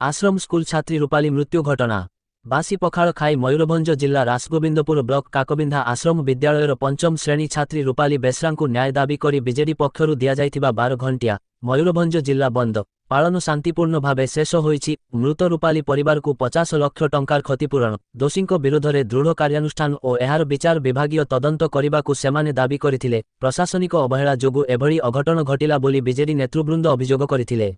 आश्रम स्कूल छात्री रूपाली मृत्यु घटना बासी पखाड़ खाई मयूरभंज जिला रासगोविंदपुर ब्लॉक काकबिंधा आश्रम विद्यालयर पंचम श्रेणी छात्री रूपाली बेसरांकु न्याय दाबी करी बीजेडी पक्षरु दिया जाइथिबा 12 घंटिया मयूरभंज जिला बंद पालन शांतिपूर्ण भावे शेष होईछि। मृत रूपाली परिवार को 50 लाख टंकार क्षतिपूरण दोषींको विरोधरे दृढ़ कार्यानुष्ठान और एहार विचार विभागीय तदंत करिबाकु सेमाने दाबी करिथिले। प्रशासनिक अवहेला जोगु एभଳି अघटन घटिला बोली बीजेडी नेतृबृंद अभियोग करिथिले।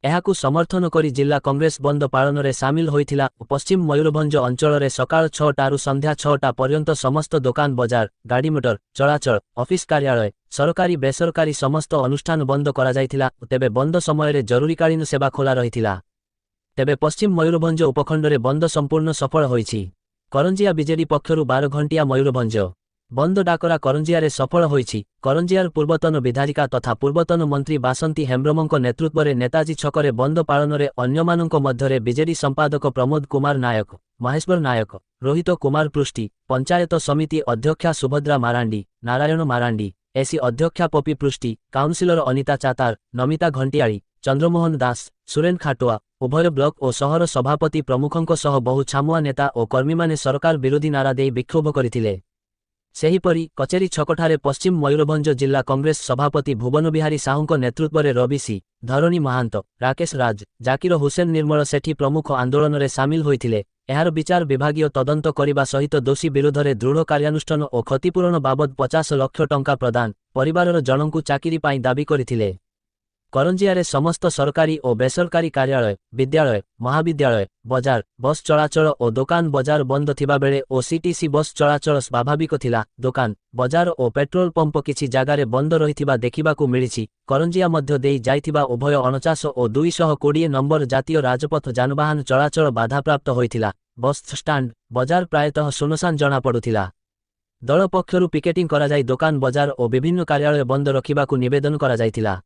एहाकु समर्थन करी जिला कांग्रेस बंद पालन रे सामिल होइथिला। पश्चिम मयूरभंज अंचल रे सकाळ 6टारु संध्या 6टा पर्यंत समस्त दुकान बजार गाड़ी मोटर चलाचल ऑफिस कार्यालय सरकारी बेसरकारी समस्त अनुष्ठान बंद करा जाइथिला। तेबे बंद समय रे जरूरीकालीन सेवा खोला रहिथिला। तेबे पश्चिम मयूरभंज उपखंड रे बंद संपूर्ण सफल होइछि। करंजिया बीजेडी पक्षरु 12 घंटिया मयूरभंज बंद डाकरा करंजिया रे सफल होइछि। करंजियार पूर्वतन विधायिका तथा पूर्वतन मंत्री बासंती हेम्ब्रमंक नेतृत्व रे नेताजी छकरे बंद पालन रे अन्यमानंक मध्यरे बीजेडी संपादक प्रमोद कुमार नायक महेश्वर नायक रोहित कुमार पृष्टि पंचायत समिति अध्यक्षा सुभद्रा मारांडी नारायण मारांडी एसी अध्यक्षा पपी पृष्टि काउंसिलर अनिता चातार नमिता घंटियाड़ी चंद्रमोहन दास सुरेन खाटुआ उभय ब्लॉक और सहर सभापति प्रमुखंक सह बहु छामुआ नेता और कर्मी माने सरकार विरोधी नारा दे विक्षोभ करथिले। सेहीपरि कचेरी छकठारे पश्चिम मयूरभंज जिला कांग्रेस सभापति भुवन बिहारी साहुंक नेतृत्व रे रवि सी धरणी महांत राकेश राज जाकिर हुसैन निर्मल सेठी प्रमुख आंदोलन रे सामिल होइथिले। एहार विचार विभागीय तदंत करिबा सहित दोषी विरोधरे दृढ़ कार्यानुष्ठान और क्षतिपूरण बाबद 50 लाख टंका प्रदान परिवारर जनंकु चाकिरी पाई दाबी करिथिले। करंजिया समस्त सरकारी और बेसरकारी कार्यालय विद्यालय महाविद्यालय बजार बस चलाचल और दुकान बजार बंद थिबा बेले ओसीटीसी बस चलाचल स्वाभाविक थिला। दुकान बजार और पेट्रोल पंप किछि जागारे बंद रहिथिबा देखिबाकु मिलिछि। करंजिया मध्य देई जाइथिबा उभय 49 और 220 नंबर जातीय राजपथ जानवाहन चलाचल बाधाप्राप्त होइथिला। बस स्टाण्ड बजार प्रायतः सुनसान जना पडुथिला। दल पक्षरु पिकेटिंग करा जाई दुकान बजार और विभिन्न कार्यालय बंद रखिबाकु निवेदन करा जाइथिला।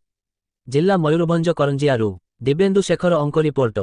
जिला मयूरभंज करंजियारू दिव्येन्दु शेखर अंक रिपोर्ट।